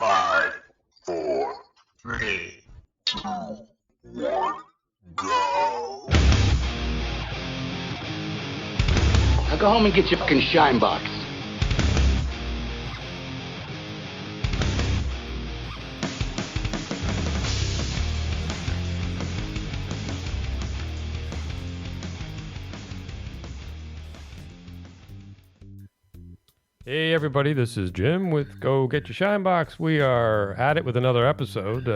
5, 4, 3, 2, 1, go. Now go home and get your fucking shine box. Hey everybody, this is Jim with Go Get Your Shine Box. We are at it with another episode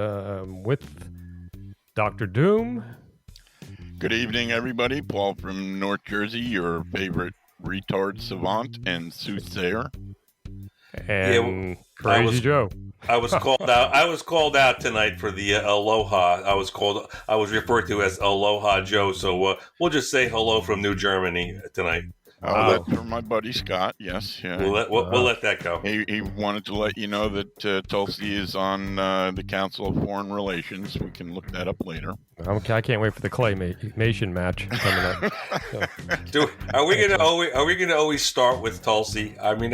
with Dr. Doom. Good evening, everybody. Paul from North Jersey, your favorite retard savant and soothsayer. And Crazy Joe. I was called out. I was called out tonight for the Aloha. I was referred to as Aloha Joe. So we'll just say hello from New Germany tonight. That's for my buddy Scott. Yes, yeah. We'll let that go. He wanted to let you know that Tulsi is on the Council of Foreign Relations. We can look that up later. Okay, I can't wait for the claymation match coming up. Are we gonna always start with Tulsi? I mean,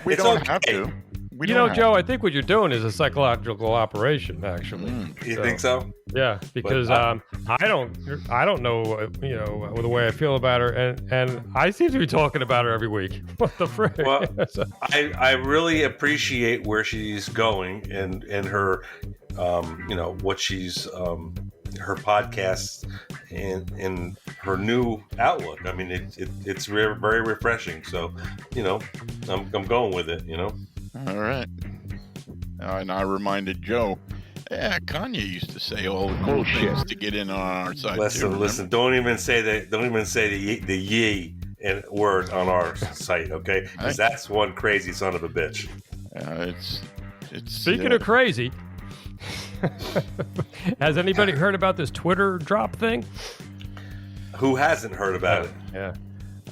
we don't have to. Joe, I think what you're doing is a psychological operation, actually. You think so? Yeah, because I don't know, the way I feel about her, and I seem to be talking about her every week. What the frick? Well, I really appreciate where she's going and her, what she's her podcasts and her new outlook. I mean, it's very refreshing. So, I'm going with it. All right. And I reminded Joe, Kanye used to say all the cool things to get in on our side. Listen. Don't even say that. Don't even say the ye and word on our site, okay? Because that's one crazy son of a bitch. It's Speaking of crazy, has anybody heard about this Twitter drop thing? Who hasn't heard about it? Yeah.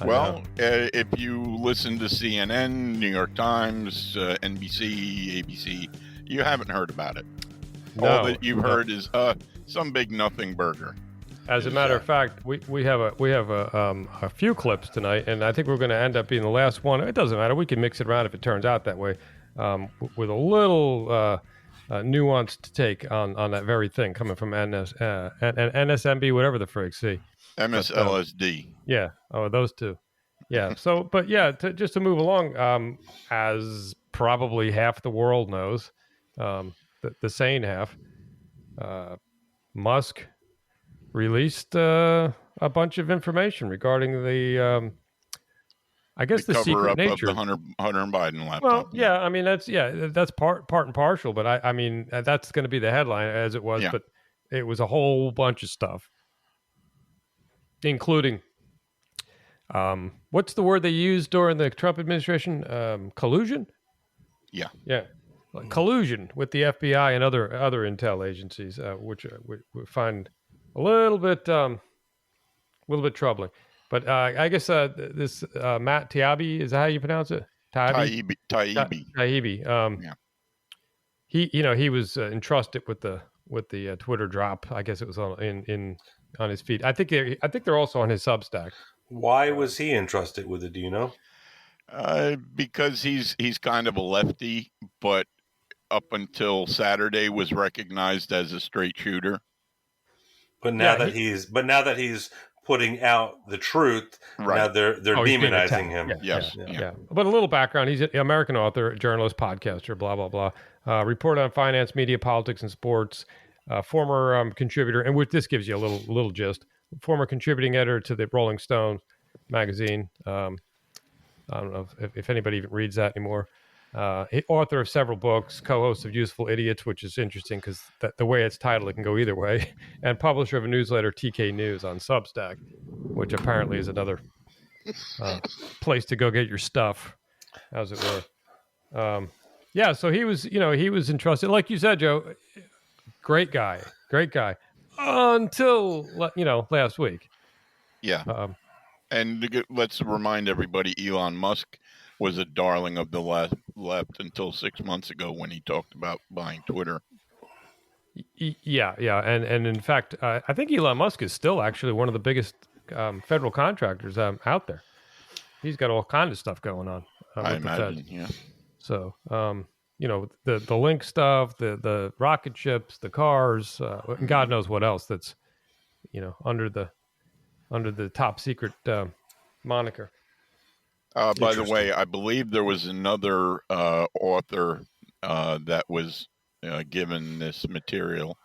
Well, if you listen to CNN, New York Times, NBC, ABC, you haven't heard about it. No, all that you've heard is some big nothing burger. As a matter of fact, we have a few clips tonight, and I think we're going to end up being the last one. It doesn't matter. We can mix it around if it turns out that way, with a little nuanced take on that very thing coming from NSMB, whatever the frig. See. MSLSD. Yeah. Oh, those two. Yeah. So, but yeah, just to move along, as probably half the world knows, the sane half, Musk released a bunch of information regarding the, I guess the secret nature of the Hunter and Biden laptop. Well, yeah. I mean, that's part and partial, but I mean, that's going to be the headline as it was, but it was a whole bunch of stuff. Including, what's the word they used during the Trump administration? Collusion? Yeah. Like collusion with the FBI and other intel agencies, which we find a little bit troubling. But I guess this Matt Taibbi, is that how you pronounce it? Taibbi. Taibbi. He was entrusted with the Twitter drop. I guess it was on his feed. I think they're also on his Substack. Why was he entrusted with it? Do you know? Because he's kind of a lefty, but up until Saturday was recognized as a straight shooter. But now that he's putting out the truth, now they're demonizing him. Yeah. But a little background: he's an American author, journalist, podcaster, blah blah blah. Report on finance, media, politics, and sports. Former contributor, and this gives you a little gist. Former contributing editor to the Rolling Stone magazine. I don't know if anybody even reads that anymore. Author of several books, co-host of Useful Idiots, which is interesting because the way it's titled, it can go either way. And publisher of a newsletter, TK News, on Substack, which apparently is another place to go get your stuff, as it were. So he was entrusted, like you said, Joe. Great guy. Until, last week. Yeah. And let's remind everybody, Elon Musk was a darling of the left until 6 months ago when he talked about buying Twitter. Yeah. And in fact, I think Elon Musk is still actually one of the biggest federal contractors out there. He's got all kinds of stuff going on. I imagine, yeah. So, the link stuff, the rocket ships, the cars, and God knows what else that's under the top secret moniker. By the way, I believe there was another author that was given this material,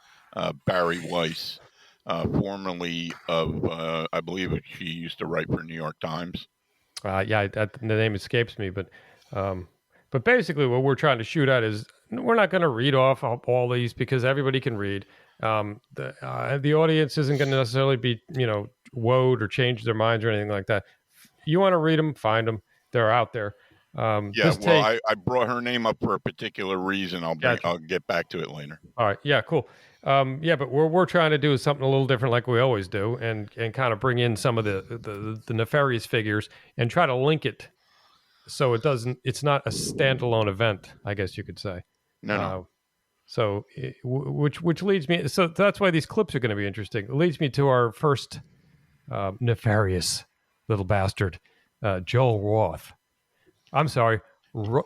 Barry Weiss, formerly of, I believe she used to write for New York Times. The name escapes me, but basically what we're trying to shoot at is we're not going to read off all these because everybody can read. The audience isn't going to necessarily be, woed or change their minds or anything like that. You want to read them, find them. They're out there. I brought her name up for a particular reason. I'll get back to it later. All right. Yeah, cool. But what we're trying to do is something a little different like we always do and kind of bring in some of the nefarious figures and try to link it so it's not a standalone event, I guess you could say. No. So which leads me, so that's why these clips are going to be interesting. It leads me to our first nefarious little bastard, Joel Roth. I'm sorry,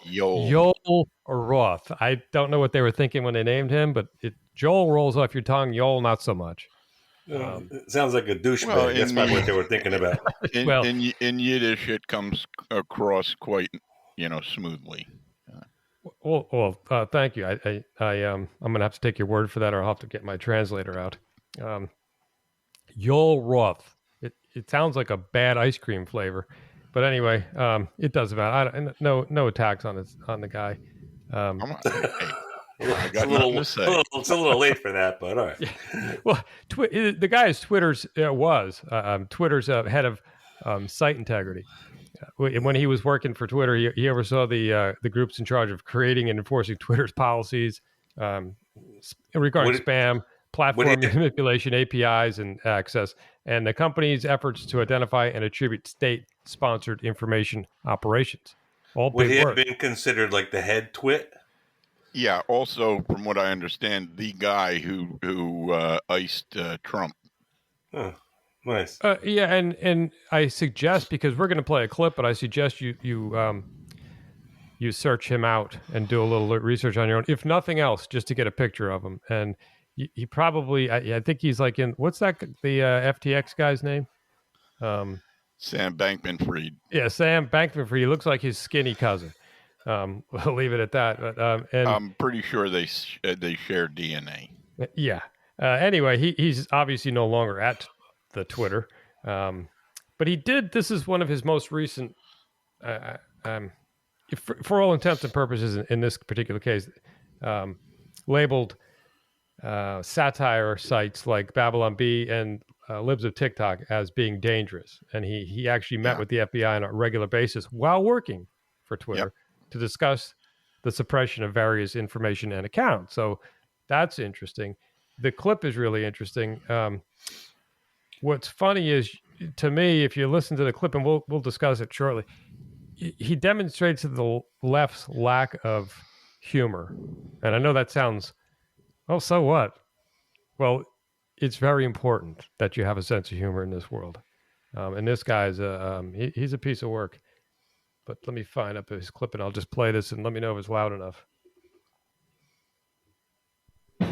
Joel Roth. I don't know what they were thinking when they named him, but Joel rolls off your tongue. Joel, not so much. It sounds like a douchebag. That's probably what they were thinking about. In Yiddish, it comes across quite, smoothly. Well, thank you. I'm gonna have to take your word for that, or I'll have to get my translator out. Joel Roth. It sounds like a bad ice cream flavor, but anyway, it doesn't matter. No attacks on the guy. I got nothing to say. It's a little late for that, but all right. Yeah. Well, the guy is Twitter's head of site integrity. When he was working for Twitter, he oversaw the groups in charge of creating and enforcing Twitter's policies regarding spam, platform manipulation, APIs, and access, and the company's efforts to identify and attribute state-sponsored information operations. Would he have been considered like the head twit? Yeah. Also, from what I understand, the guy who iced Trump. Oh, nice. And I suggest, because we're going to play a clip, but I suggest you search him out and do a little research on your own, if nothing else, just to get a picture of him. And he probably, I think he's like in, what's that, the FTX guy's name? Sam Bankman-Fried. Yeah, Sam Bankman-Fried. He looks like his skinny cousin. We'll leave it at that. But, and I'm pretty sure they share DNA. Yeah. Anyway, he's obviously no longer at the Twitter, but he did. This is one of his most recent, for all intents and purposes, in this particular case, labeled satire sites like Babylon Bee and Libs of TikTok as being dangerous. And he actually met with the FBI on a regular basis while working for Twitter to discuss the suppression of various information and accounts. So that's interesting. The clip is really interesting. What's funny is, to me, if you listen to the clip, and we'll discuss it shortly, he demonstrates the left's lack of humor. And I know that sounds, oh, so what? Well, it's very important that you have a sense of humor in this world. And this guy's he's a piece of work. But let me find up his clip, and I'll just play this, and let me know if it's loud enough.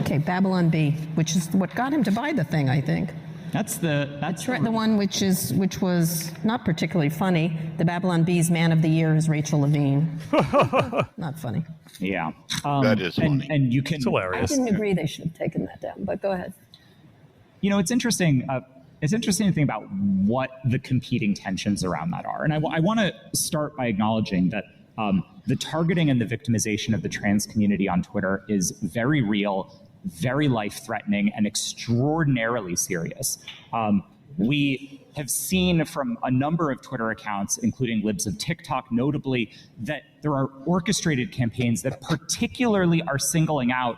Okay, Babylon Bee, which is what got him to buy the thing, I think. That's right. The one which was not particularly funny. The Babylon Bee's Man of the Year is Rachel Levine. Not funny. Yeah, that is funny. And you can. It's hilarious. I didn't agree they should have taken that down, but go ahead. It's interesting. It's interesting to think about what the competing tensions around that are, and I want to start by acknowledging that the targeting and the victimization of the trans community on Twitter is very real, very life-threatening, and extraordinarily serious. We have seen from a number of Twitter accounts, including Libs of TikTok, notably, that there are orchestrated campaigns that particularly are singling out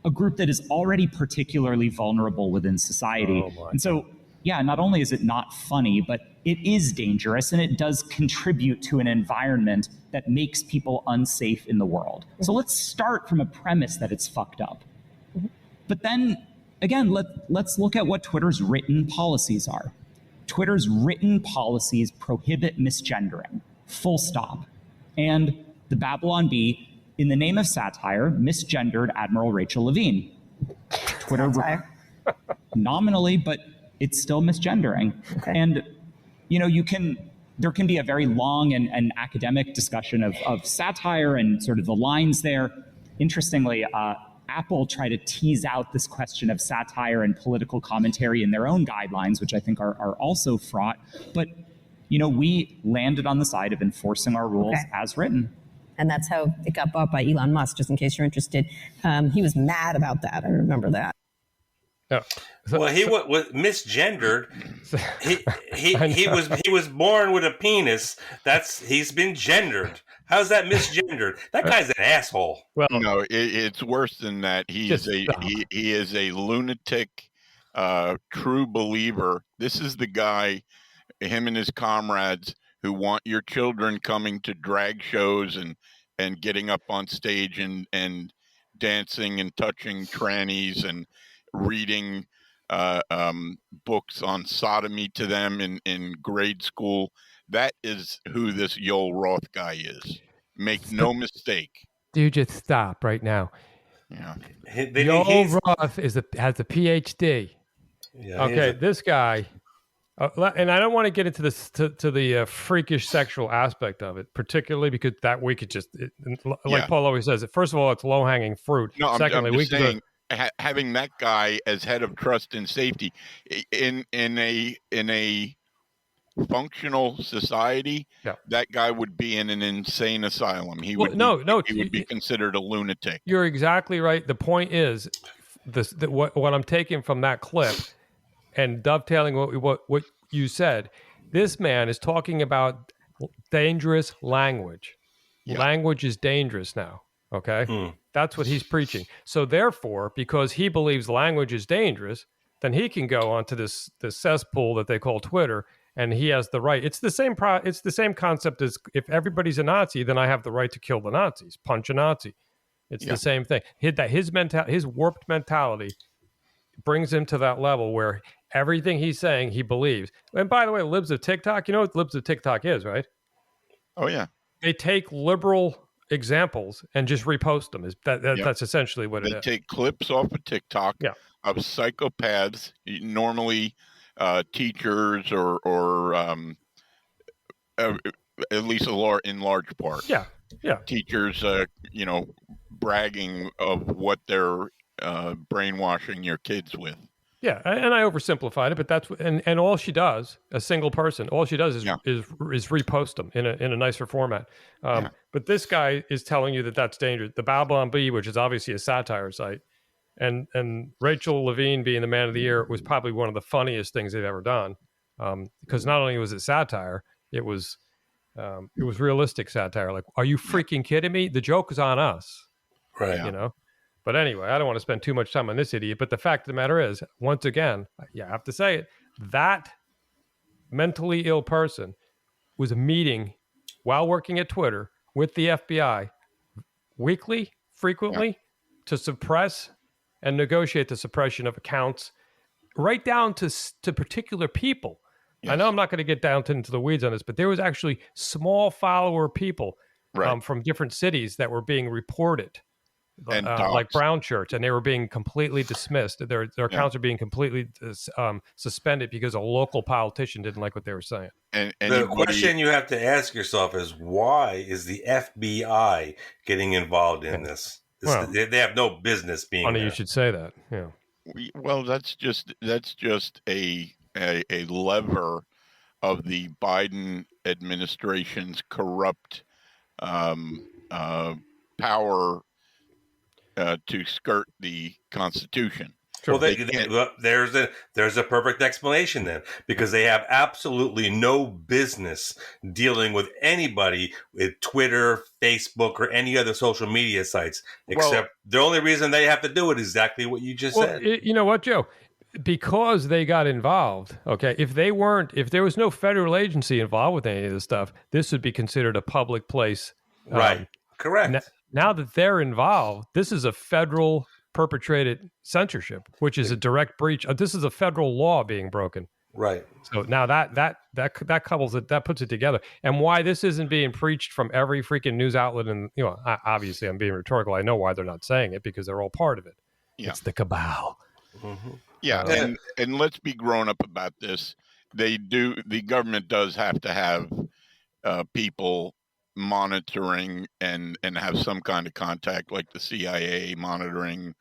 a group that is already particularly vulnerable within society. And so, not only is it not funny, but it is dangerous, and it does contribute to an environment that makes people unsafe in the world. So let's start from a premise that it's fucked up. But then, again, let's look at what Twitter's written policies are. Twitter's written policies prohibit misgendering, full stop. And the Babylon Bee in the name of satire, misgendered Admiral Rachel Levine. Twitter nominally, but it's still misgendering. Okay. And there can be a very long and academic discussion of satire and sort of the lines there. Interestingly, Apple tried to tease out this question of satire and political commentary in their own guidelines, which I think are also fraught. But, we landed on the side of enforcing our rules as written. And that's how it got bought by Elon Musk, just in case you're interested. He was mad about that. I remember that. Yeah. Well, he was misgendered. He was born with a penis. He's been gendered. How's that misgendered? That guy's an asshole. Well, no, it's worse than that. He is a lunatic, true believer. This is the guy, him and his comrades, who want your children coming to drag shows and getting up on stage and dancing and touching trannies and reading books on sodomy to them in grade school. That is who this Yoel Roth guy is. Make no mistake. Dude, just stop right now. Yeah. Yoel Roth has a PhD. Yeah, okay, this guy, and I don't want to get into this to the freakish sexual aspect of it, particularly because that we could just, Paul always says, first of all, it's low-hanging fruit. No, secondly, I'm just saying, could having that guy as head of trust and safety in a functional society, that guy would be in an insane asylum. He would be considered a lunatic. You're exactly right. The point is, what I'm taking from that clip and dovetailing what you said, this man is talking about dangerous language. Yeah. Language is dangerous now. Okay, That's what he's preaching. So therefore, because he believes language is dangerous, then he can go onto this cesspool that they call Twitter. And he has the right. It's the same it's the same concept as if everybody's a Nazi, then I have the right to kill the Nazis, punch a Nazi. It's the same thing. His warped mentality brings him to that level where everything he's saying he believes. And by the way, libs of TikTok, you know what libs of TikTok is, right? Oh yeah. They take liberal examples and just repost them. That's essentially what it is. They take clips off of TikTok of psychopaths, normally teachers or at least in large part. Yeah. Teachers, bragging of what they're brainwashing your kids with. Yeah, and I oversimplified it, but that's and all she does, a single person, all she does is repost them in a nicer format. But this guy is telling you that that's dangerous. The Babylon Bee, which is obviously a satire site, and Rachel Levine being the Man of the Year was probably one of the funniest things they've ever done, because not only was it satire, it was realistic satire. Like, are you freaking kidding me? The joke is on us, right? But anyway, I don't want to spend too much time on this idiot. But the fact of the matter is, once again, I have to say it, that mentally ill person was meeting while working at Twitter with the FBI weekly, frequently, to suppress and negotiate the suppression of accounts right down to particular people. Yes. I know I'm not going to get down into the weeds on this, but there was actually small follower people from different cities that were being reported. Like brown shirts, and they were being completely dismissed. Their accounts are being completely suspended because a local politician didn't like what they were saying. And the question you have to ask yourself is, why is the FBI getting involved in this? They have no business being funny there. You should say that. Yeah. Well, that's just a lever of the Biden administration's corrupt power to skirt the Constitution. Sure. Well, there's a perfect explanation then, because they have absolutely no business dealing with anybody with Twitter, Facebook, or any other social media sites, except the only reason they have to do it is exactly what you just said. You know what, Joe? Because they got involved. Okay, if there was no federal agency involved with any of this stuff, this would be considered a public place. Right. Correct. Now that they're involved, this is a federal perpetrated censorship, which is a direct breach. This is a federal law being broken. Right. So now that couples it, that puts it together, and why this isn't being preached from every freaking news outlet. And obviously, I'm being rhetorical. I know why they're not saying it, because they're all part of it. Yeah. It's the cabal. Mm-hmm. Yeah, and let's be grown up about this. The government does have to have people monitoring and have some kind of contact, like the CIA monitoring,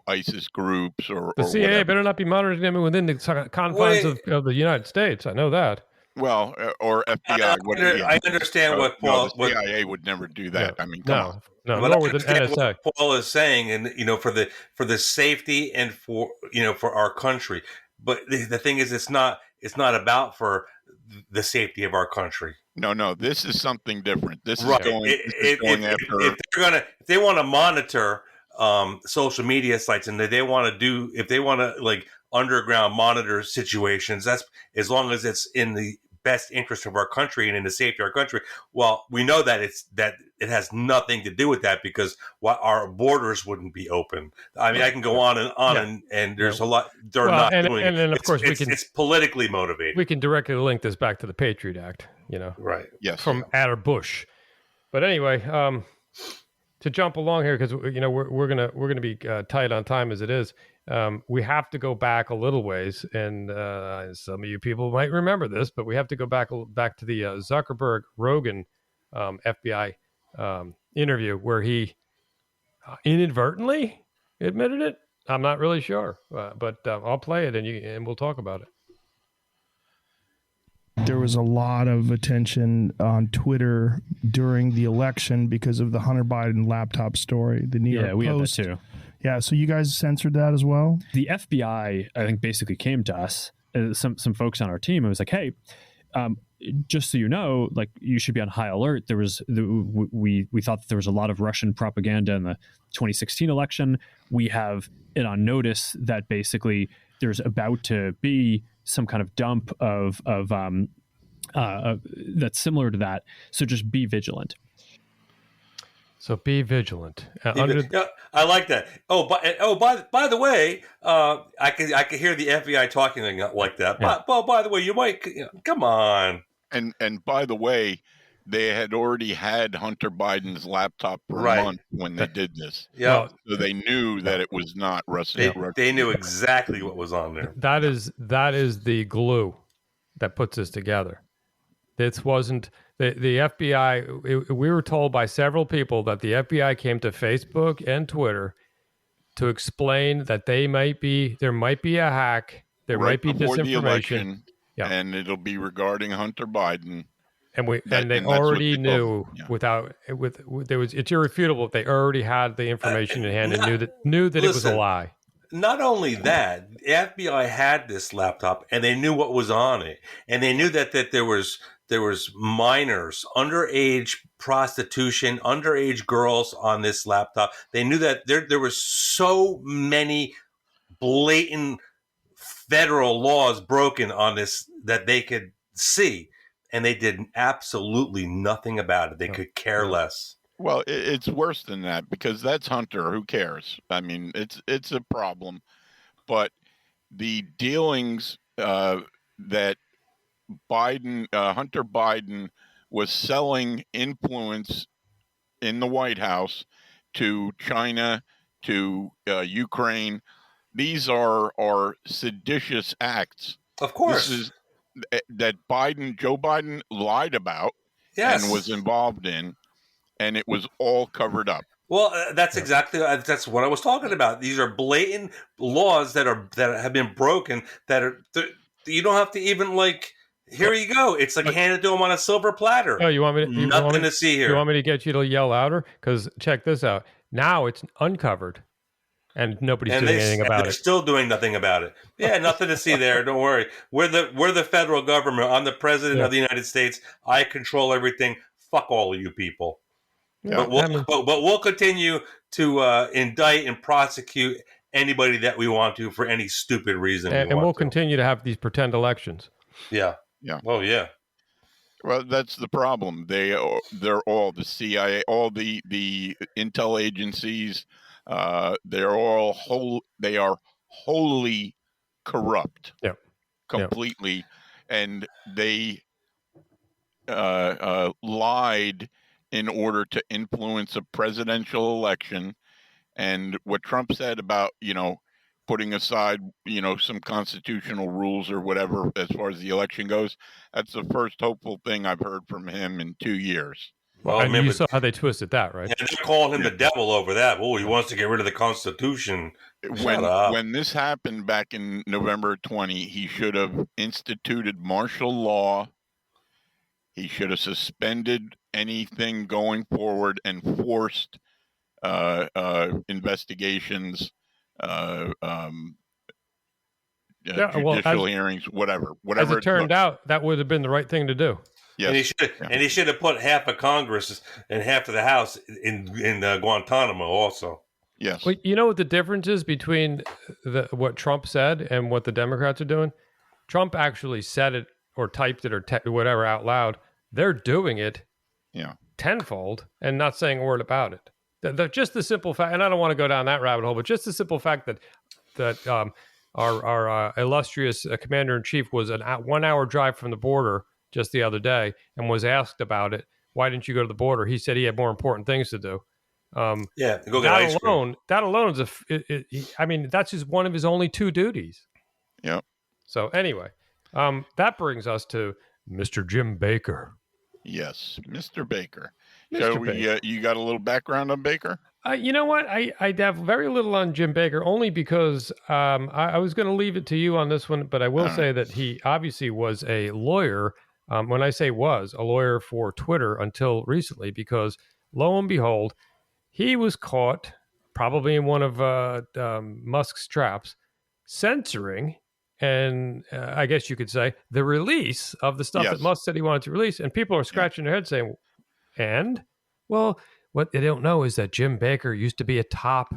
ISIS groups or The CIA whatever. better not be monitoring them within the confines of the United States. I know that. Well, or FBI. I understand what Paul. The CIA would never do that. No, I mean, come on. No, But nor I with an understand NSA. what Paul is saying, and for the safety and for our country. But the thing is, it's not about for the safety of our country. No, this is something different. This Right. is going after. If they want to monitor social media sites, and if they want to like underground monitor situations, that's as long as it's in the best interest of our country and in the safety of our country. Well, we know that it has nothing to do with that, because our borders wouldn't be open. I mean, I can go on and on, and there's a lot they're not doing. And then of course it's politically motivated. We can directly link this back to the Patriot Act, Right? Yes. From Adder Bush. But anyway, to jump along here, because we're gonna be tight on time as it is. We have to go back a little ways, and some of you people might remember this, but we have to go back to the Zuckerberg Rogan FBI interview, where he inadvertently admitted it. I'm not really sure, but I'll play it and we'll talk about it. There was a lot of attention on Twitter during the election because of the Hunter Biden laptop story. The New York Post. We had that too. Yeah, so you guys censored that as well? The FBI, I think, basically came to us, some folks on our team, and was like, hey, just so you know, like, you should be on high alert. We thought that there was a lot of Russian propaganda in the 2016 election. We have it on notice that basically there's about to be some kind of dump of that's similar to that. So just be vigilant. So be vigilant. I like that. By the way, I can hear the FBI talking like that. Yeah. By the way, you might come on. And by the way, they had already had Hunter Biden's laptop for a month when they did this. Yeah, so they knew that it was not Russian. They knew exactly what was on there. That is the glue that puts us together. This wasn't the FBI. We were told by several people that the FBI came to Facebook and Twitter to explain that there might be a hack, there might be disinformation, the election, and it'll be regarding Hunter Biden. And they already knew it's irrefutable. They already had the information in hand and knew that it was a lie. Not only that, the FBI had this laptop and they knew what was on it, and they knew that there was minors, underage prostitution, underage girls on this laptop. They knew that there was so many blatant federal laws broken on this that they could see, and they did absolutely nothing about it. They could care less. Well, it's worse than that, because that's Hunter. Who cares? I mean, it's a problem. But the dealings that Hunter Biden was selling influence in the White House to China, to Ukraine, these are seditious acts. Of course. This is that Joe Biden lied about and was involved in. And it was all covered up. Well, that's exactly that's what I was talking about. These are blatant laws that have been broken. You don't have to even Here you go. It's like handed to them on a silver platter. Oh, you want me? Nothing to see here. You want me to get you to yell louder? Because check this out. Now it's uncovered, and nobody's doing anything about it. They're still doing nothing about it. Yeah, nothing to see there. Don't worry. We're the federal government. I'm the president of the United States. I control everything. Fuck all of you people. Yeah. But we'll continue to indict and prosecute anybody that we want to for any stupid reason. And we'll continue to have these pretend elections. Yeah. Yeah. Oh, yeah. Well, that's the problem. They're all the CIA, all the intel agencies. They are wholly corrupt. Yeah. completely, and they lied in order to influence a presidential election. And what Trump said about, putting aside, some constitutional rules or whatever as far as the election goes, that's the first hopeful thing I've heard from him in 2 years. Well, and you saw how they twisted that, right? And they're calling him the devil over that. Oh, he wants to get rid of the Constitution. When this happened back in November 20, he should have instituted martial law. He should have suspended anything going forward and forced investigations, judicial hearings, whatever. As it turned out, that would have been the right thing to do. Yes. And he should have put half of Congress and half of the House in Guantanamo also. Yes. Well, you know what the difference is between what Trump said and what the Democrats are doing? Trump actually said it or typed it or whatever out loud. They're doing it tenfold and not saying a word about it. Just the simple fact, and I don't want to go down that rabbit hole, but just the simple fact that our illustrious commander-in-chief was a 1 hour drive from the border just the other day and was asked about it. Why didn't you go to the border? He said he had more important things to do. Go get ice cream. That alone is that's just one of his only two duties. Yep. So anyway, that brings us to Mr. Jim Baker. Yes, Mr. Baker. So you got a little background on Baker? You know what? I have very little on Jim Baker, only because I was going to leave it to you on this one, but I will say that he obviously was a lawyer. When I say was, a lawyer for Twitter until recently, because lo and behold, he was caught probably in one of Musk's traps, censoring, and I guess you could say, the release of the stuff that Musk said he wanted to release. And people are scratching their heads saying, well, what they don't know is that Jim Baker used to be a top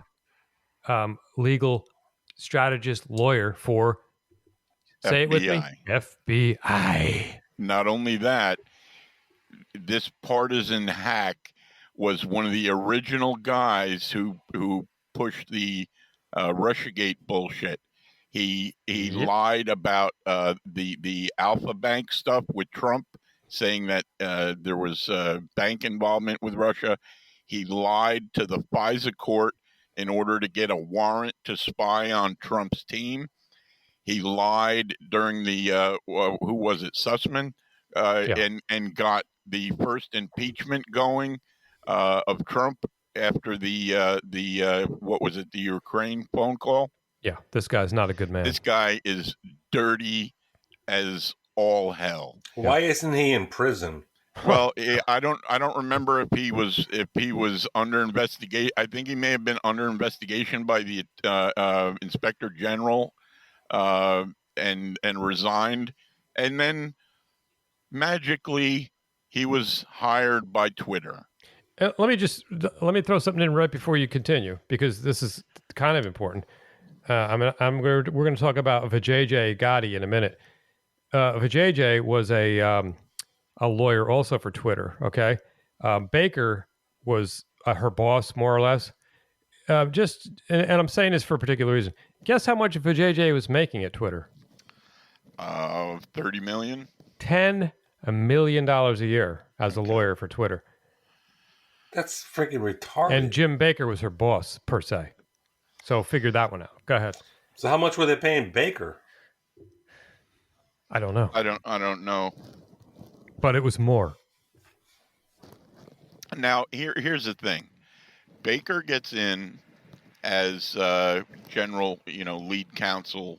legal strategist lawyer for, say it with me, FBI. Not only that, this partisan hack was one of the original guys who pushed the Russiagate bullshit. He lied about the Alpha Bank stuff with Trump, saying that there was bank involvement with Russia. He lied to the FISA court in order to get a warrant to spy on Trump's team. He lied during the who was it, Sussman, and got the first impeachment going of Trump after the what was it, the Ukraine phone call. Yeah, this guy's not a good man. This guy is dirty as all hell. Why isn't he in prison? Well, I don't remember if he was under investigation. I think he may have been under investigation by the Inspector General, and resigned, and then magically he was hired by Twitter. Let me throw something in right before you continue, because this is kind of important. We're going to talk about Vijay Gotti in a minute. Vijay was a lawyer also for Twitter. Okay, Baker was her boss, more or less. And I'm saying this for a particular reason. Guess how much Vijay was making at Twitter? $30 million. $10 million a year as a lawyer for Twitter. That's freaking retarded. And Jim Baker was her boss, per se. So figure that one out. Go ahead. So how much were they paying Baker? I don't know. I don't know. But it was more. Now, here's the thing. Baker gets in as general, lead counsel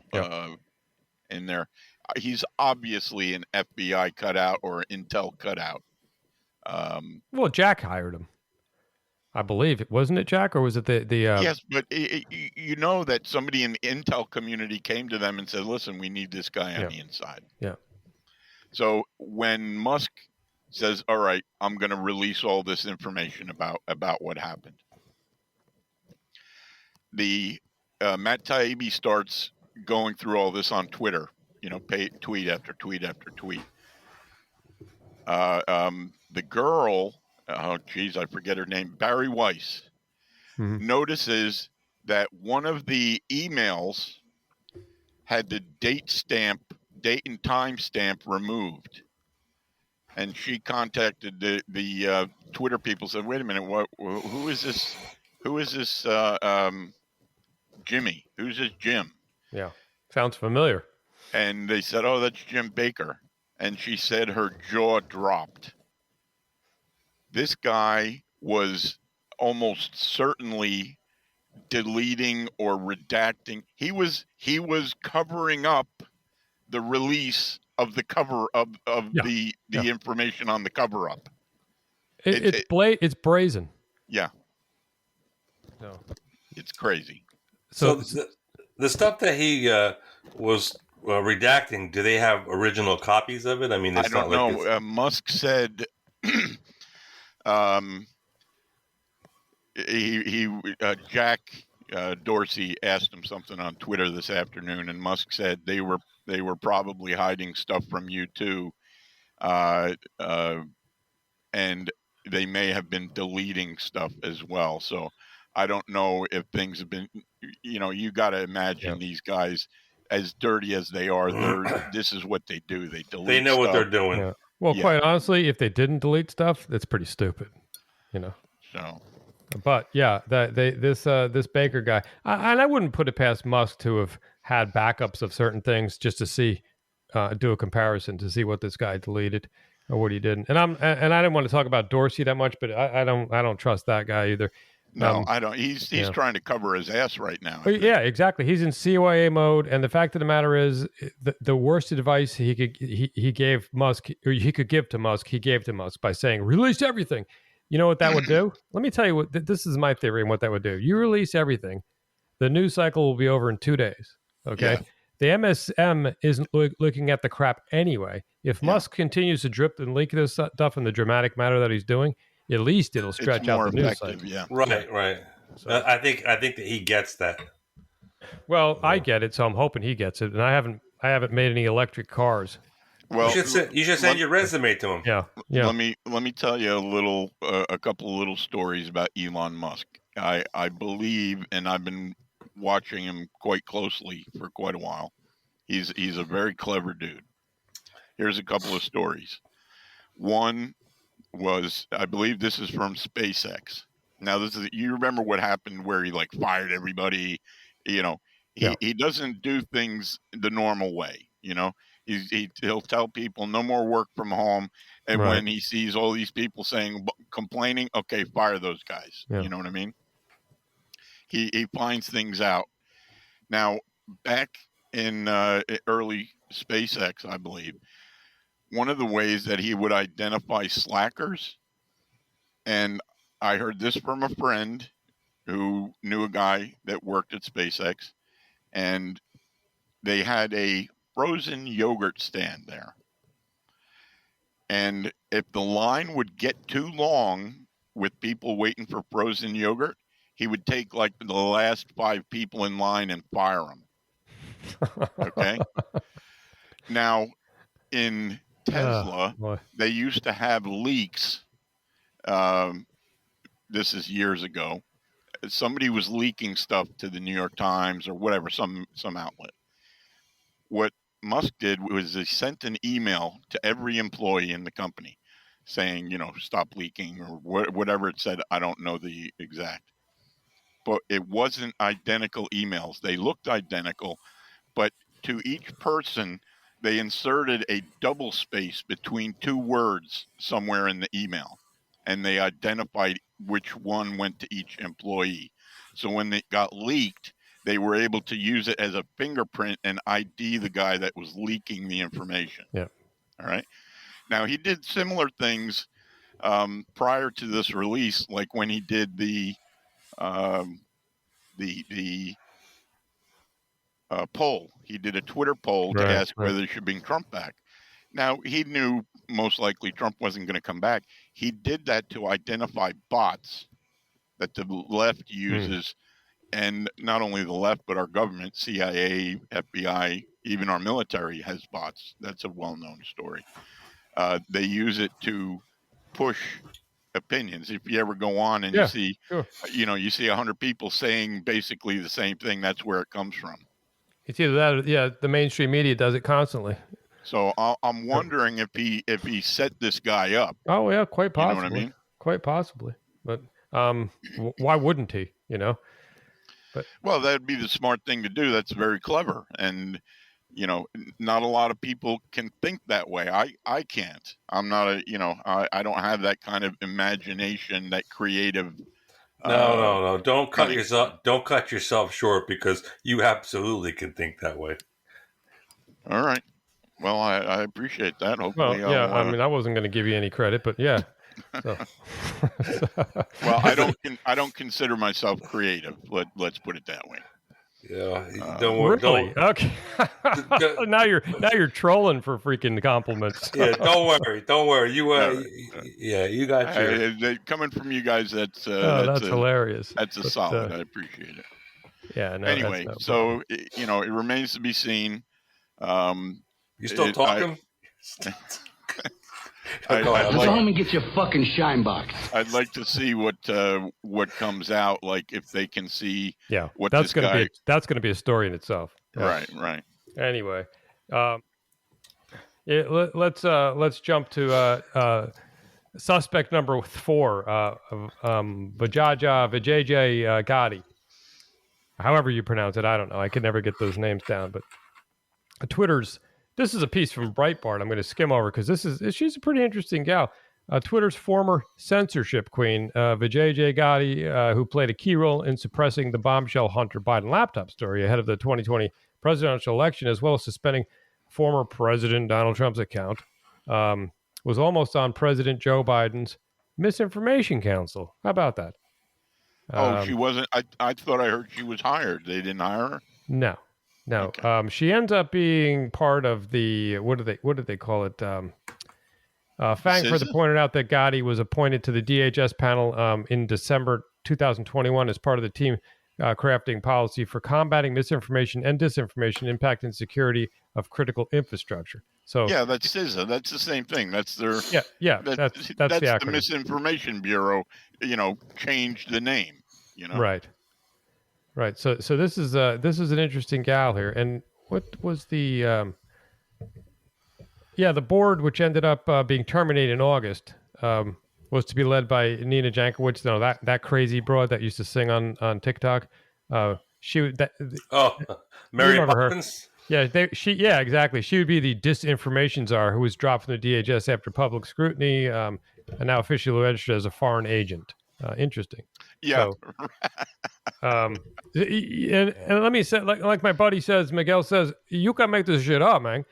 in there. He's obviously an FBI cutout or an Intel cutout. Well, Jack hired him. I believe it wasn't it Jack, or was it the Yes, but you know that somebody in the Intel community came to them and said, "Listen, we need this guy on the inside." Yeah. So when Musk says, "All right, I'm going to release all this information about what happened," the Matt Taibbi starts going through all this on Twitter. Tweet after tweet after tweet. The girl. Oh, geez, I forget her name. Barry Weiss notices that one of the emails had the date stamp date and time stamp removed. And she contacted the Twitter people. Said, "Wait a minute, who is this? Who is this Jimmy? Who's this Jim?" Yeah, sounds familiar. And they said, "Oh, that's Jim Baker." And she said her jaw dropped. This guy was almost certainly deleting or redacting. He was covering up the release of the cover of the information on the cover up. It's brazen. Yeah. No. It's crazy. So the stuff that he was redacting, do they have original copies of it? I mean, it's I don't not like know. Musk said Jack Dorsey asked him something on Twitter this afternoon, and Musk said they were probably hiding stuff from you too, and they may have been deleting stuff as well. So I don't know if things have been, you got to imagine these guys, as dirty as they are, this is what they do. They delete. They know stuff. what they're doing. Yeah. Well, quite honestly, if they didn't delete stuff, that's pretty stupid, So. But yeah, this Baker guy, and I wouldn't put it past Musk to have had backups of certain things just to see, do a comparison to see what this guy deleted or what he didn't. And I didn't want to talk about Dorsey that much, but I don't trust that guy either. No, I don't. He's trying to cover his ass right now. Yeah, exactly. He's in CYA mode, and the fact of the matter is, the worst advice he gave Musk, or he could give to Musk, he gave to Musk by saying, "Release everything." You know what that would do? Let me tell you what. This is my theory and what that would do. You release everything, the news cycle will be over in 2 days. Okay. Yeah. The MSM isn't looking at the crap anyway. If Musk continues to drip and leak this stuff in the dramatic manner that he's doing, at least it'll stretch out the news cycle. Yeah. Right. So, I think that he gets that. Well, I get it, so I'm hoping he gets it. And I haven't made any electric cars. Well, you should send your resume to him. Yeah. Let me tell you a couple of little stories about Elon Musk. I believe, and I've been watching him quite closely for quite a while. He's a very clever dude. Here's a couple of stories. One was, I believe this is from SpaceX. Now you remember what happened where he fired everybody. He doesn't do things the normal way. He'll tell people no more work from home, and when he sees all these people complaining, okay, fire those guys. Yeah. You know what I mean? He finds things out. Now, back in early SpaceX, I believe, one of the ways that he would identify slackers, and I heard this from a friend who knew a guy that worked at SpaceX, and they had a frozen yogurt stand there. And if the line would get too long with people waiting for frozen yogurt, he would take the last 5 people in line and fire them. Okay. Now, in Tesla, they used to have leaks. This is years ago. Somebody was leaking stuff to the New York Times or whatever, some outlet. What Musk did was he sent an email to every employee in the company saying, stop leaking or whatever it said. I don't know the exact. But it wasn't identical emails. They looked identical, but to each person, they inserted a double space between 2 words somewhere in the email, and they identified which one went to each employee. So when it got leaked, they were able to use it as a fingerprint and ID the guy that was leaking the information. Yeah. All right. Now, he did similar things prior to this release, like when he did the poll. He did a Twitter poll to ask whether they should bring Trump back. Now, he knew most likely Trump wasn't going to come back. He did that to identify bots that the left uses, and not only the left, but our government, CIA, FBI, even our military has bots. That's a well-known story. They use it to push opinions. If you ever go on and you see, you see 100 people saying basically the same thing, that's where it comes from. It's either that or, the mainstream media does it constantly. So I'm wondering if he set this guy up. Oh yeah, quite possibly. You know what I mean? Quite possibly. But why wouldn't he? But well, that'd be the smart thing to do. That's very clever, and not a lot of people can think that way. I can't. I'm not I don't have that kind of imagination, that creative. No. Don't cut yourself short, because you absolutely can think that way. All right. Well, I appreciate that. Hopefully, well, yeah. I mean, I wasn't going to give you any credit, but yeah. So. Well, I don't consider myself creative. Let's put it that way. Yeah, don't worry. Really? Okay. now you're trolling for freaking compliments. Yeah, don't worry. You got your. Coming from you guys, that's hilarious. That's a solid. I appreciate it. Yeah. No, anyway, so it remains to be seen. You still talking? Go home and get your fucking shine box. I'd like to see what comes out. Like, if they can see. Yeah, what that's going to be a story in itself. Yeah. Right. Anyway, let's jump to suspect number 4, Vijay Gotti. However you pronounce it, I don't know. I could never get those names down. But this is a piece from Breitbart. I'm going to skim over because she's a pretty interesting gal. Twitter's former censorship queen, Vijay Gotti, who played a key role in suppressing the bombshell Hunter Biden laptop story ahead of the 2020 presidential election, as well as suspending former President Donald Trump's account, was almost on President Joe Biden's misinformation council. How about that? She wasn't. I thought I heard she was hired. They didn't hire her? No. Okay. She ends up being part of the what did they call it? Frankfurter pointed out that Gotti was appointed to the DHS panel in December 2021 as part of the team crafting policy for combating misinformation and disinformation impacting security of critical infrastructure. So yeah, that's CISA. That's the same thing. That's their yeah. That's the Misinformation Bureau. Changed the name. Right. So this is an interesting gal here. And what was the the board, which ended up being terminated in August, was to be led by Nina Jankowicz. No, that crazy broad that used to sing on TikTok. Mary Poppins. Yeah, exactly. She would be the disinformation czar who was dropped from the DHS after public scrutiny, and now officially registered as a foreign agent. Interesting. Yeah. So, and let me say, like my buddy says, Miguel says, you can make this shit up, man.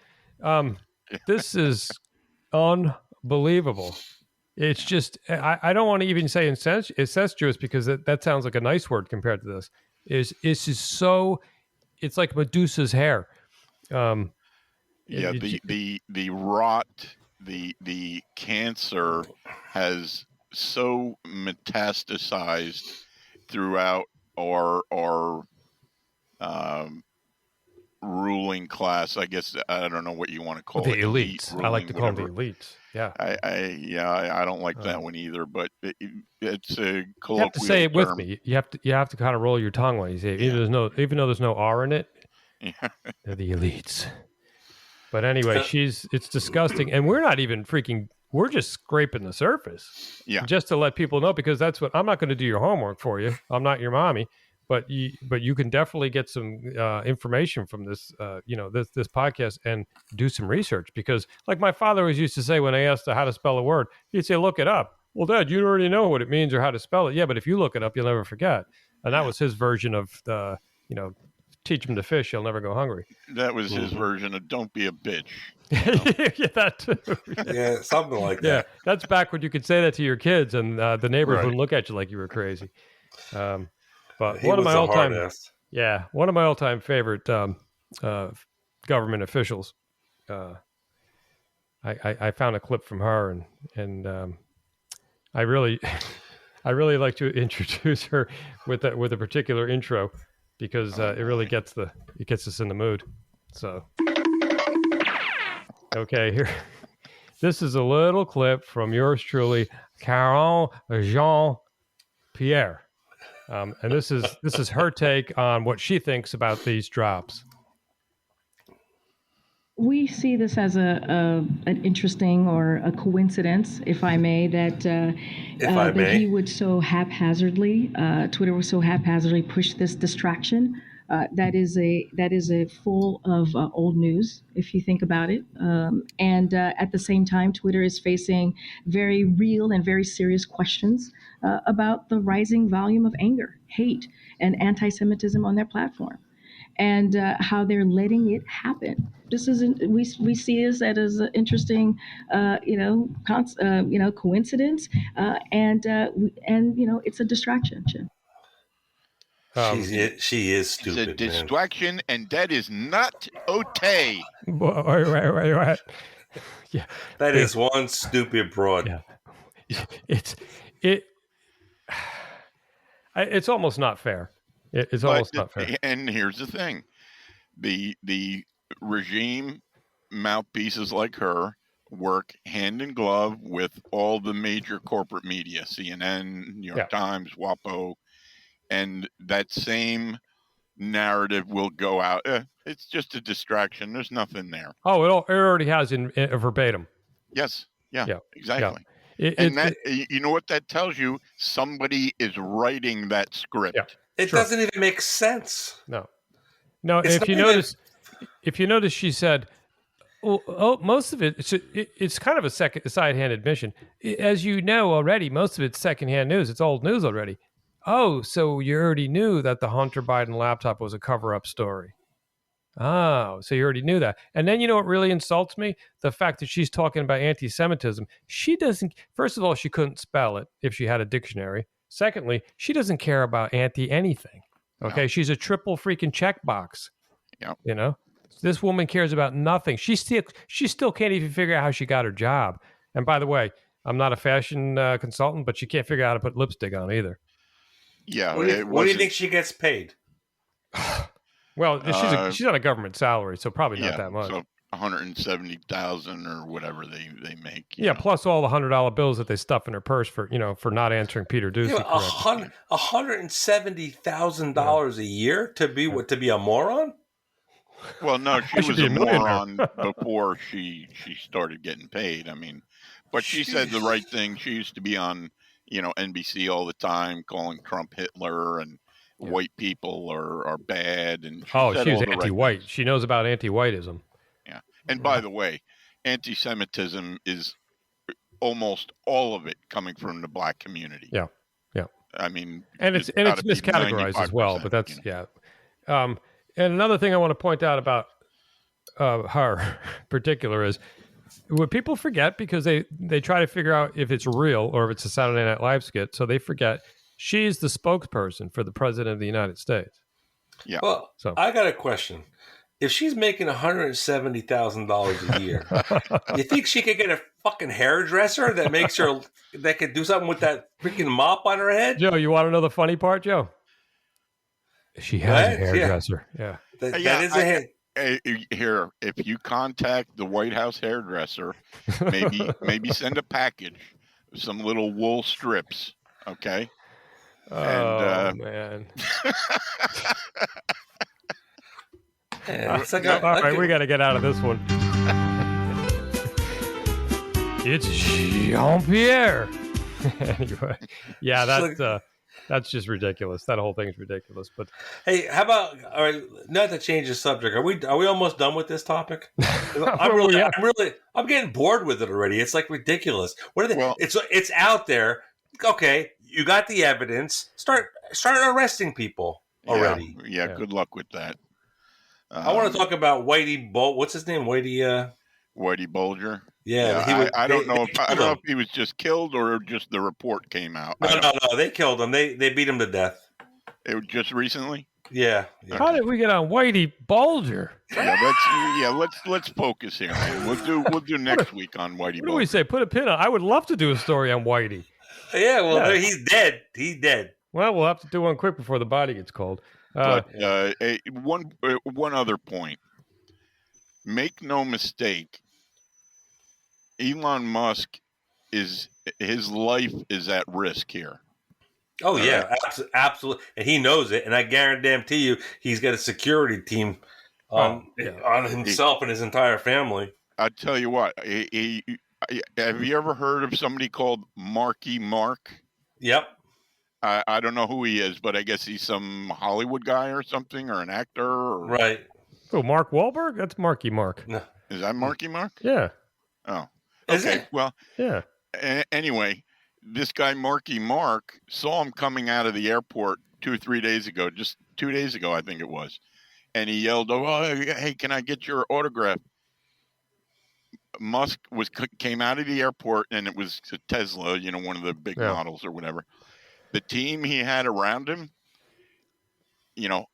This is unbelievable. It's just, I don't want to even say incestuous, because that sounds like a nice word compared to this. It's just so, it's like Medusa's hair. The rot, the cancer has so metastasized throughout our ruling class. I guess I don't know what you want to call the it. elites. I like to call them the elites. Yeah. I don't like that one either. But it's a colloquial You have to say it with term. me. You have to kind of roll your tongue when you say it. Even though there's no R in it. They're the elites. But anyway, it's disgusting, and we're not even we're just scraping the surface. Yeah. Just to let people know, because that's what I'm not going to do your homework for you. I'm not your mommy, but you can definitely get some information from this this podcast and do some research, because like my father always used to say when I asked how to spell a word, he'd say, look it up. Well, Dad, you already know what it means or how to spell it. Yeah, but if you look it up, you'll never forget. And that was his version of the, teach him to fish, he'll never go hungry. That was his version of don't be a bitch. Yeah, that too. Yeah, something like that. Yeah, that's back when you could say that to your kids, and the neighbors wouldn't look at you like you were crazy. But one of my all-time favorite government officials. I found a clip from her, and I really like to introduce her with a particular intro, because it really gets us in the mood. So, okay, here. This is a little clip from yours truly, Caron Jean-Pierre. And this is her take on what she thinks about these drops. We see this as an interesting or a coincidence, if I may, that that he would so haphazardly, Twitter would so haphazardly push this distraction. That is a full of old news, if you think about it. And at the same time, Twitter is facing very real and very serious questions about the rising volume of anger, hate, and anti-Semitism on their platform, and how they're letting it happen. This isn't we see this as an interesting, coincidence, and it's a distraction. She is stupid. It's a distraction, and that is not okay. Wait. Yeah, that is one stupid broad. Yeah, it's almost not fair. It's almost not fair. And here's the thing: the regime mouthpieces like her work hand in glove with all the major corporate media, CNN, New York Times, WAPO, and that same narrative will go out. It's just a distraction. There's nothing there. Oh, it already has in verbatim. Yes. Yeah. Exactly. Yeah. You know what that tells you? Somebody is writing that script. Yeah. It doesn't even make sense. No. If you notice, she said, "Oh, most of it's kind of a side-hand admission. As you know already, most of it's secondhand news. It's old news already. Oh, so you already knew that the Hunter Biden laptop was a cover-up story. Oh, so you already knew that. And then you know what really insults me? The fact that she's talking about anti-Semitism. She doesn't. First of all, she couldn't spell it if she had a dictionary. Secondly, she doesn't care about anti-anything. Okay, no. She's a triple freaking checkbox. Yeah, you know, this woman cares about nothing. She still can't even figure out how she got her job. And by the way, I'm not a fashion consultant, but she can't figure out how to put lipstick on either. Yeah. What do you think she gets paid? Well, she's on a government salary, so probably not that much. So $170,000 or whatever they make. Yeah, plus all the $100 bills that they stuff in her purse for not answering Peter Doocy. $170,000 a year to be a moron. Well, no, she was a moron before she started getting paid. I mean, but she said the right thing. She used to be on NBC all the time, calling Trump Hitler and white people are bad. And she was anti-white. She knows about anti-whiteism. Yeah. And by the way, anti-Semitism is almost all of it coming from the black community. Yeah. I mean, and it's miscategorized as well, but that's and another thing I want to point out about her in particular is what people forget, because they try to figure out if it's real or if it's a Saturday Night Live skit, so they forget she's the spokesperson for the president of the United States. Yeah. Well, so I got a question. If she's making $170,000 a year, you think she could get a fucking hairdresser that could do something with that freaking mop on her head? Joe, you want to know the funny part, Joe? She has a hairdresser. Yeah. That is a hair. Here, if you contact the White House hairdresser, maybe send a package, some little wool strips, okay? Man. All right, we got to get out of this one. It's Jean-Pierre. Anyway, that's just ridiculous. That whole thing's ridiculous. But hey, how about, all right, not to change the subject. Are we almost done with this topic? I'm getting bored with it already. It's like ridiculous. What are they? Well, it's out there. Okay, you got the evidence. Start arresting people already. Yeah. Good luck with that. I want to talk about Whitey what's his name? Whitey Bulger. Yeah, I don't know if he was just killed or just the report came out. No, they killed him. They beat him to death. It was just recently. Yeah. How did we get on Whitey Bulger? Let's focus here, man. We'll do next week on Whitey Bulger. What do we say? Put a pin on. I would love to do a story on Whitey. Yeah, well, he's dead. He's dead. Well, we'll have to do one quick before the body gets cold. One other point. Make no mistake, Elon Musk his life is at risk here. Oh yeah, absolutely, and he knows it. And I guarantee you, he's got a security team on himself and his entire family. I tell you what, have you ever heard of somebody called Marky Mark? Yep. I don't know who he is, but I guess he's some Hollywood guy or something, or an actor. Or... Right. Oh, Mark Wahlberg? That's Marky Mark. No. Is that Marky Mark? Yeah. Oh. Is Okay. it? Well, yeah. Anyway, this guy, Marky Mark, saw him coming out of the airport 2 or 3 days ago, just 2 days ago, I think it was. And he yelled, "Oh, hey, can I get your autograph?" Musk came out of the airport, and it was a Tesla, one of the big models or whatever. The team he had around him,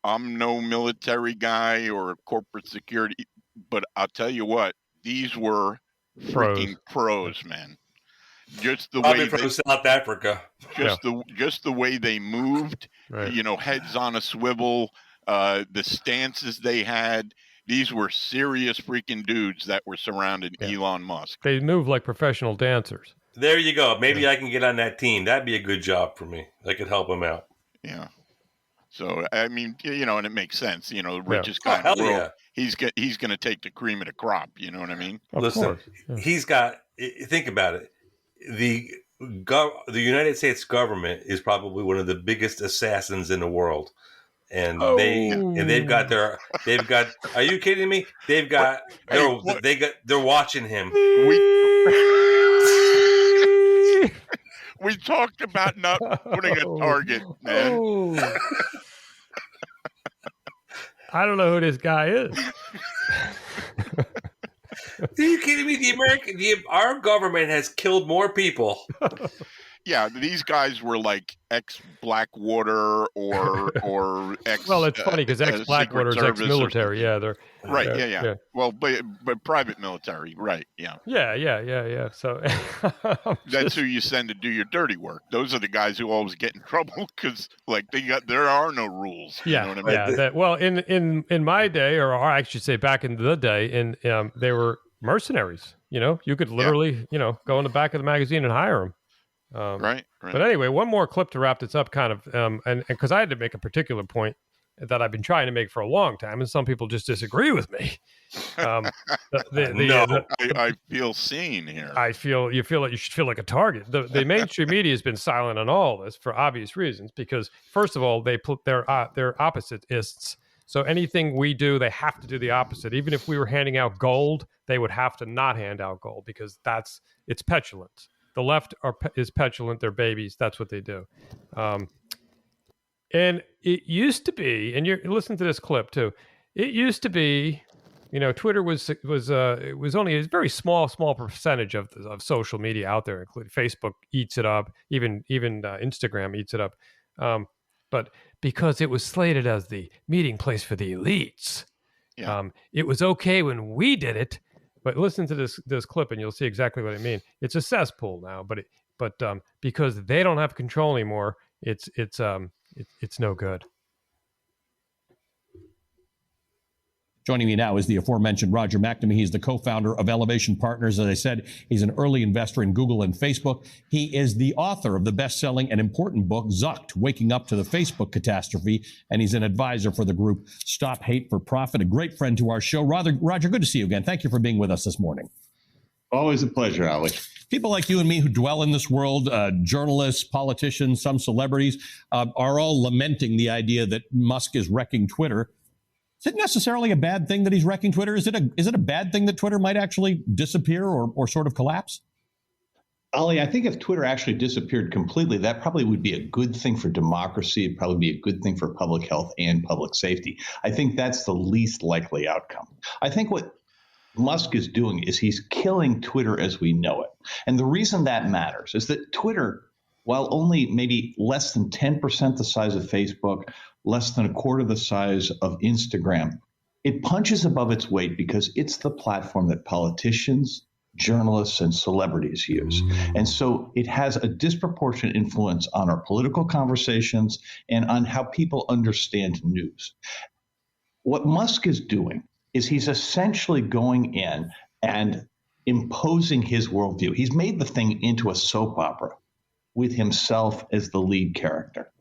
I'm no military guy or corporate security, but I'll tell you what, these were freaking pros, man. Just the way from South Africa. Just the way they moved, heads on a swivel, the stances they had. These were serious freaking dudes that were surrounding Elon Musk. They move like professional dancers. There you go. Maybe I can get on that team. That'd be a good job for me. I could help him out. Yeah. So, I mean, and it makes sense. The richest guy in the world. Yeah. He's going to take the cream of the crop. You know what I mean? Listen, he's got. Think about it. The United States government is probably one of the biggest assassins in the world, and they've got. Are you kidding me? They're watching him. We talked about not putting a target, man. Oh. I don't know who this guy is. Are you kidding me? Our government has killed more people. Yeah, these guys were like ex-Blackwater or ex. Well, it's funny because ex-Blackwater is ex-military. Yeah, they're right. Yeah. Well, but private military, right? Yeah. Yeah. So that's who you send to do your dirty work. Those are the guys who always get in trouble because, there are no rules. Yeah, you know what I mean? Yeah. Well, in my day, or I should say, back in the day, they were mercenaries. You could literally, go in the back of the magazine and hire them. Right. But anyway, one more clip to wrap this up, kind of, and because I had to make a particular point that I've been trying to make for a long time, and some people just disagree with me. I feel seen here. You feel like you should feel like a target. The mainstream media has been silent on all this for obvious reasons, because first of all, they're oppositeists. So anything we do, they have to do the opposite. Even if we were handing out gold, they would have to not hand out gold because it's petulance. The left is petulant. They're babies. That's what they do. And it used to be, and you listen to this clip too. It used to be, Twitter was only a very small percentage of social media out there, including Facebook eats it up, even Instagram eats it up. But because it was slated as the meeting place for the elites, it was okay when we did it. But listen to this clip, and you'll see exactly what I mean. It's a cesspool now, but because they don't have control anymore, it's no good. Joining me now is the aforementioned Roger McNamee. He's the co-founder of Elevation Partners. As I said, he's an early investor in Google and Facebook. He is the author of the best-selling and important book, Zucked, Waking Up to the Facebook Catastrophe, and he's an advisor for the group Stop Hate for Profit, a great friend to our show. Roger, good to see you again. Thank you for being with us this morning. Always a pleasure, Ali. People like you and me who dwell in this world, journalists, politicians, some celebrities, are all lamenting the idea that Musk is wrecking Twitter. Is it necessarily a bad thing that he's wrecking Twitter? Is it a bad thing that Twitter might actually disappear or sort of collapse? Ali, I think if Twitter actually disappeared completely, that probably would be a good thing for democracy. It'd probably be a good thing for public health and public safety. I think that's the least likely outcome. I think what Musk is doing is he's killing Twitter as we know it. And the reason that matters is that Twitter, while only maybe less than 10% the size of Facebook, less than a quarter the size of Instagram, it punches above its weight because it's the platform that politicians, journalists, and celebrities use. And so it has a disproportionate influence on our political conversations and on how people understand news. What Musk is doing is he's essentially going in and imposing his worldview. He's made the thing into a soap opera with himself as the lead character.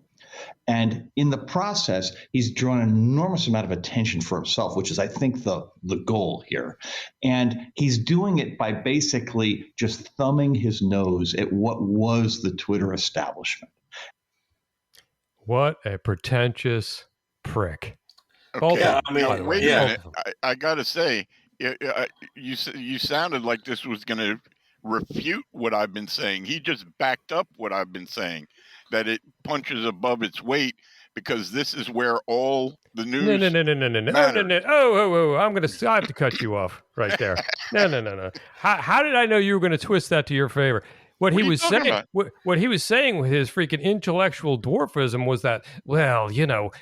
And in the process, he's drawn an enormous amount of attention for himself, which is, I think, the goal here. And he's doing it by basically just thumbing his nose at what was the Twitter establishment. What a pretentious prick. Okay, Yeah, I mean, wait yeah. a minute. I got to say, you sounded like this was going to refute what I've been saying. He just backed up what I've been saying, that it punches above its weight because this is where all the news. No. Oh, I have to cut you off right there. No. How did I know you were going to twist that to your favor? What he was saying with his freaking intellectual dwarfism was that, well,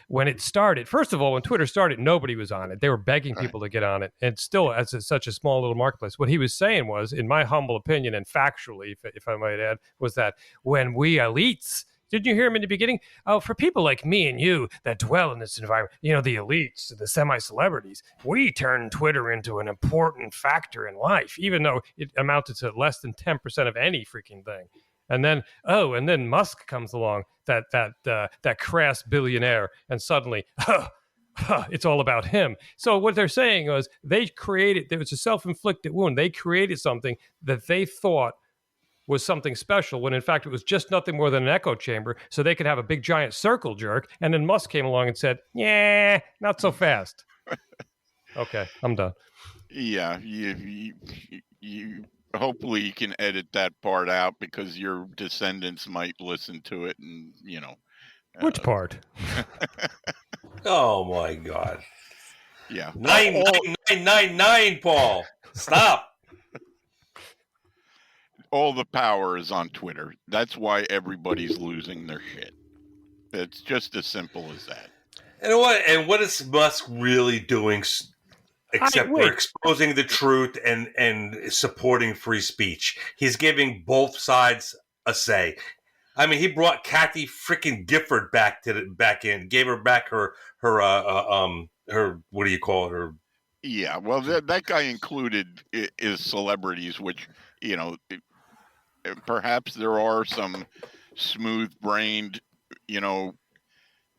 when it started, first of all, when Twitter started, nobody was on it. They were begging people to get on it. And still, as it's such a small little marketplace, what he was saying was, in my humble opinion, and factually, if I might add, was that when we elites, didn't you hear him in the beginning? Oh, for people like me and you that dwell in this environment, the elites, the semi-celebrities, we turn Twitter into an important factor in life, even though it amounted to less than 10% of any freaking thing. And then Musk comes along, that crass billionaire, and suddenly, it's all about him. So what they're saying was there was a self-inflicted wound. They created something that they thought was something special, when in fact it was just nothing more than an echo chamber, so they could have a big giant circle jerk. And then Musk came along and said, yeah, not so fast. Okay, I'm done. Yeah, you hopefully you can edit that part out, because your descendants might listen to it, and Which part? Oh my God. Yeah. 99999, Paul. Stop. All the power is on Twitter. That's why everybody's losing their shit. It's just as simple as that. And what is Musk really doing except for exposing the truth and supporting free speech? He's giving both sides a say. I mean, he brought Kathy freaking Gifford back in, gave her back her what do you call her? Yeah, well, that guy included is celebrities, which perhaps there are some smooth-brained,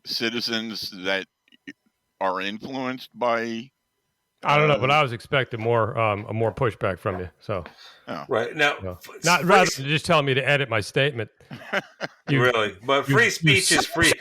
citizens that are influenced by. I don't know, but I was expecting more pushback from you. So, right now, not rather than just telling me to edit my statement. But free speech is free.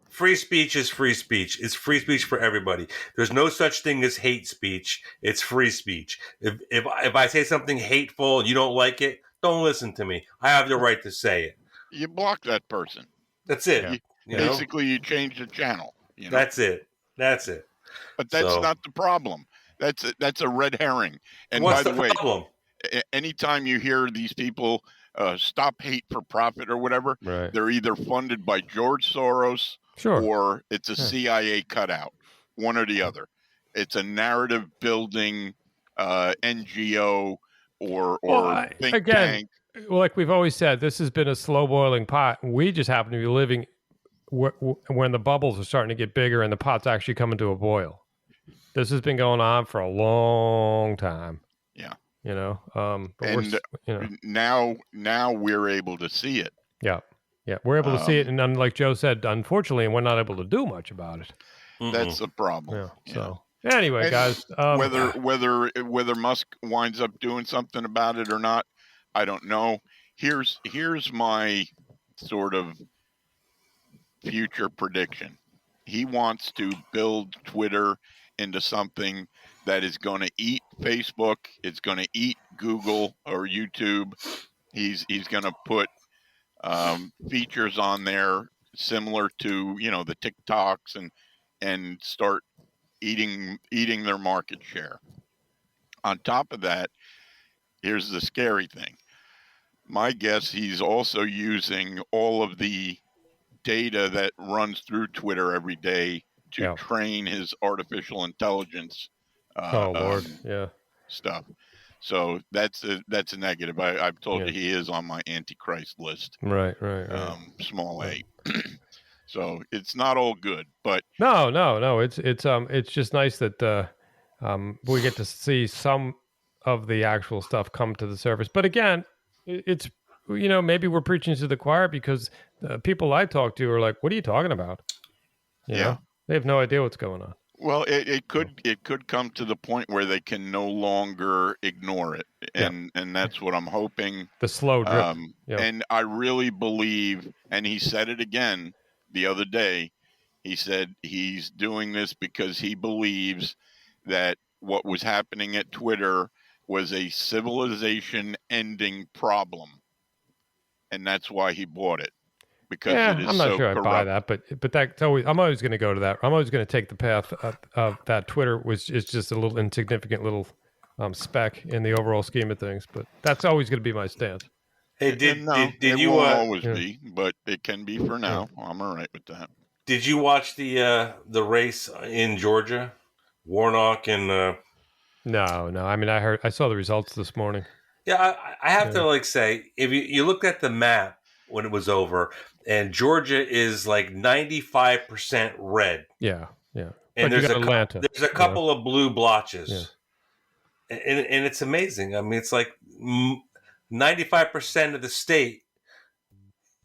Free speech is free speech. It's free speech for everybody. There's no such thing as hate speech. It's free speech. If I say something hateful and you don't like it, don't listen to me. I have the right to say it. You block that person. That's it. Yeah. Basically, you change the channel. That's it. But that's not the problem. That's a red herring. And what's by the way, problem? Anytime you hear these people stop hate for profit or whatever, they're either funded by George Soros or it's a CIA cutout, one or the other. It's a narrative building NGO or think tank. Well, like we've always said, this has been a slow boiling pot. We just happen to be living when the bubbles are starting to get bigger and the pot's actually coming to a boil. This has been going on for a long time. Yeah. But now we're able to see it. Yeah. We're able to see it, and like Joe said, unfortunately, we're not able to do much about it. That's the problem. Yeah. So anyway, guys, whether Musk winds up doing something about it or not, I don't know. Here's my sort of future prediction. He wants to build Twitter into something that is going to eat Facebook. It's going to eat Google or YouTube. He's going to put features on there similar to the TikToks and start eating their market share. On top of that, here's the scary thing. My guess, he's also using all of the data that runs through Twitter every day to train his artificial intelligence stuff. So that's a negative. I've told you he is on my Antichrist list. Right. Small a. So it's not all good, but no. It's just nice that we get to see some of the actual stuff come to the surface. But again, it's maybe we're preaching to the choir, because people I talk to are like, "What are you talking about?" You know? They have no idea what's going on. Well, it could come to the point where they can no longer ignore it, and that's what I'm hoping. The slow drip. And I really believe, and he said it again the other day. He said he's doing this because he believes that what was happening at Twitter was a civilization-ending problem, and that's why he bought it. Because it is I'm not so sure I corrupt. buy that, but that's always. I'm always going to go to that. I'm always going to take the path of that Twitter is just a little insignificant little speck in the overall scheme of things. But that's always going to be my stance. Hey, It you won't always be, but it can be for now. I'm all right with that. Did you watch the race in Georgia, Warnock and? No. I mean, I saw the results this morning. Yeah, I have to say, if you looked at the map when it was over, and Georgia is like 95% red. Yeah. And but there's Atlanta. There's a couple of blue blotches. Yeah. And it's amazing. I mean, it's like 95% of the state,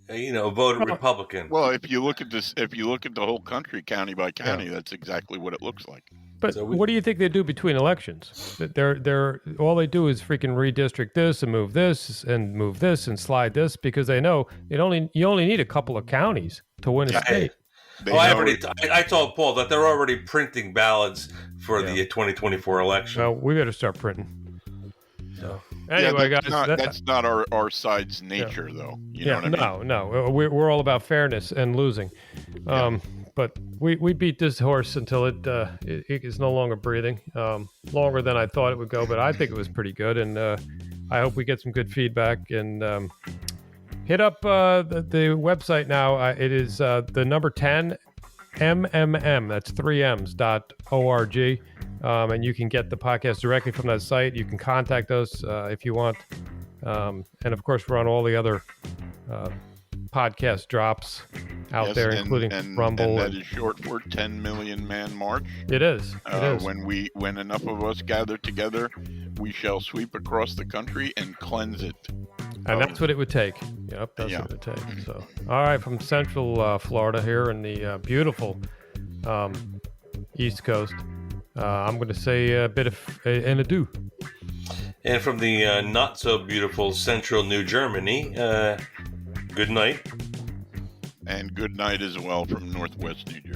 voted Republican. Well, if you look at this, if you look at the whole country, county by county, that's exactly what it looks like. But what do you think they do between elections? They're all they do is freaking redistrict this and move this and slide this because they know you only need a couple of counties to win a state. I told Paul that they're already printing ballots for the 2024 election. Well, we better start printing. So anyway, guys, that's not our side's nature, though. You know what I mean? No. We're all about fairness and losing. But we beat this horse until it is no longer breathing. Longer than I thought it would go, but I think it was pretty good, and I hope we get some good feedback. And hit up the website now. It is the number 10 MMM. That's 3Ms.org. And you can get the podcast directly from that site. You can contact us if you want. And of course, we're on all the other podcast drops out there, including Rumble. And that is short for 10 Million Man March. It is. When enough of us gather together, we shall sweep across the country and cleanse it. And that's what it would take. Yep, that's what it would take. So, all right, from Central Florida here in the beautiful East Coast, I'm going to say a bit of an adieu. And from the not so beautiful Central New Germany, good night. And good night as well from Northwest New Jersey.